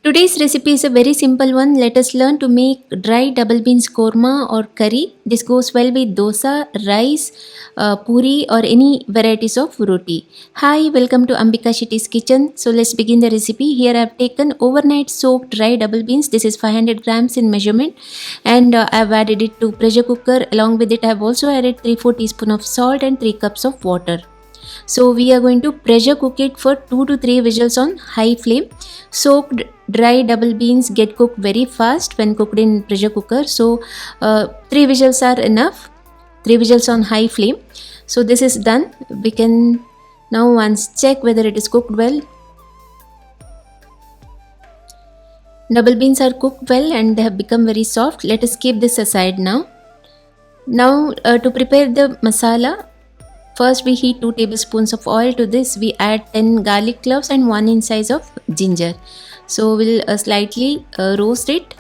Today's recipe is a very simple one. Let us learn to make dry double beans korma or curry. This goes well with dosa, rice, puri or any varieties of roti. Hi, welcome to Ambika Shitty's kitchen. So let's begin the recipe. Here I have taken overnight soaked dry double beans. This is 500 grams in measurement, and I have added it to pressure cooker. Along with it I have also added 3-4 teaspoon of salt and 3 cups of water. So we are going to pressure cook it for 2 to 3 whistles on high flame. Soaked dry double beans get cooked very fast when cooked in pressure cooker. So 3 whistles are enough. 3 whistles on high flame. So this is done. We can now once check whether it is cooked well. Double beans are cooked well and they have become very soft. Let us keep this aside now. Now to prepare the masala, first we heat 2 tablespoons of oil. To this we add 10 garlic cloves and 1 inch size of ginger. So we'll slightly roast it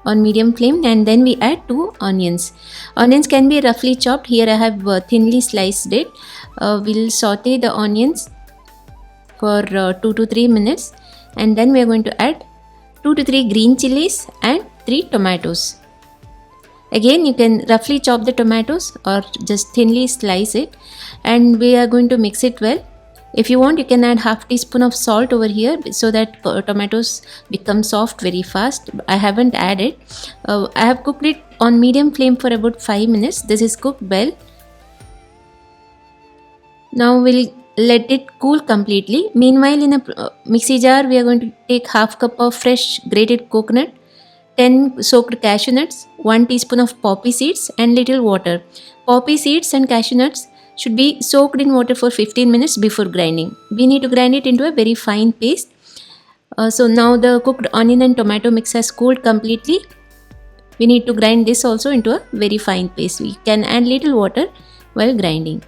on medium flame, and then we add 2 onions. Onions can be roughly chopped. Here I have thinly sliced it. We'll saute the onions for 2 to 3 minutes, and then we are going to add 2 to 3 green chilies and 3 tomatoes. Again, you can roughly chop the tomatoes or just thinly slice it, and we are going to mix it well. If you want, you can add half teaspoon of salt over here so that tomatoes become soft very fast. I haven't added. I have cooked it on medium flame for about 5 minutes. This is cooked well. Now we'll let it cool completely. Meanwhile, in a mixie jar, we are going to take half cup of fresh grated coconut, 10 soaked cashew nuts, 1 teaspoon of poppy seeds and little water. Poppy seeds and cashew nuts should be soaked in water for 15 minutes before grinding. We need to grind it into a very fine paste. So now the cooked onion and tomato mix has cooled completely. We need to grind this also into a very fine paste. We can add little water while grinding.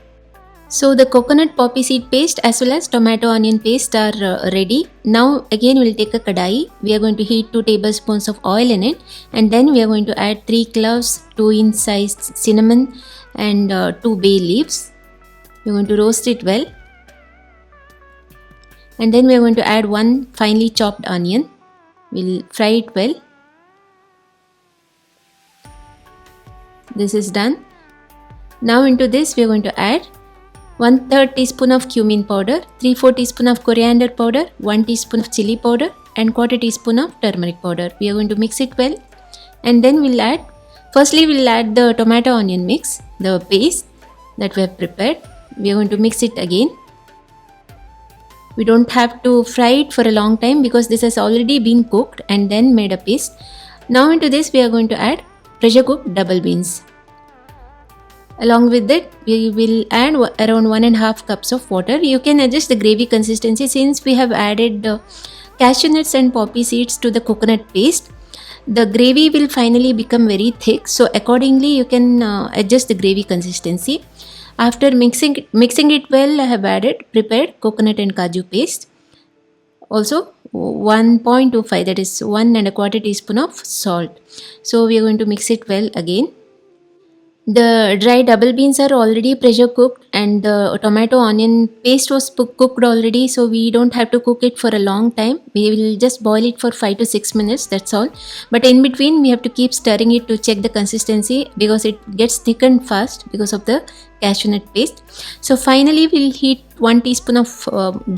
So the coconut poppy seed paste as well as tomato onion paste are ready. Now again we'll take a kadai. We are going to heat 2 tablespoons of oil in it, and then we are going to add 3 cloves, 2 inch sized cinnamon and 2 bay leaves. We are going to roast it well, and then we are going to add 1 finely chopped onion. We'll fry it well. This is done. Now into this we are going to add 1/3 teaspoon of cumin powder, 3/4 teaspoon of coriander powder, 1 teaspoon of chili powder and 1/4 teaspoon of turmeric powder. We are going to mix it well, and then we'll add the tomato onion mix, the paste that we have prepared. We are going to mix it again. We don't have to fry it for a long time because this has already been cooked and then made a paste. Now into this we are going to add pressure cooked double beans. Along with that, we will add around 1.5 cups of water. You can adjust the gravy consistency since we have added cashew nuts and poppy seeds to the coconut paste. The gravy will finally become very thick, so accordingly you can adjust the gravy consistency. After mixing it well, I have prepared coconut and kaju paste. Also 1.25, that is 1.25 teaspoon of salt. So we are going to mix it well again. The dry double beans are already pressure cooked, and the tomato onion paste was cooked already, so we don't have to cook it for a long time. We will just boil it for 5 to 6 minutes, that's all. But in between we have to keep stirring it to check the consistency because it gets thickened fast because of the cashew nut paste. So finally we'll heat 1 teaspoon of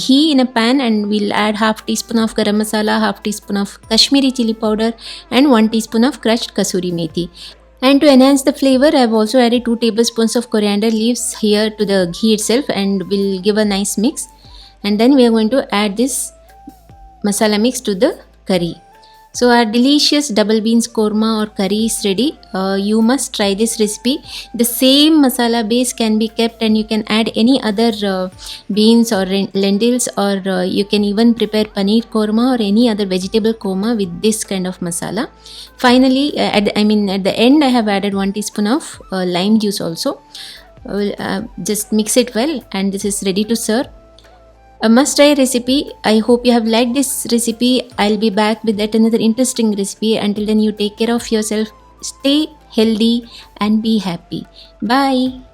ghee in a pan, and we'll add half teaspoon of garam masala, half teaspoon of Kashmiri chili powder and 1 teaspoon of crushed kasuri methi. And to enhance the flavor, I have also added 2 tablespoons of coriander leaves here to the ghee itself, and will give a nice mix. And then we are going to add this masala mix to the curry. So our delicious double beans korma or curry is ready. You must try this recipe. The same masala base can be kept, and you can add any other beans or lentils, or you can even prepare paneer korma or any other vegetable korma with this kind of masala. Finally, at the end I have added 1 teaspoon of lime juice also. Just mix it well, and this is ready to serve. A must try recipe. I hope you have liked this recipe. I'll be back with yet another interesting recipe. Until then, you take care of yourself, stay healthy and be happy. Bye.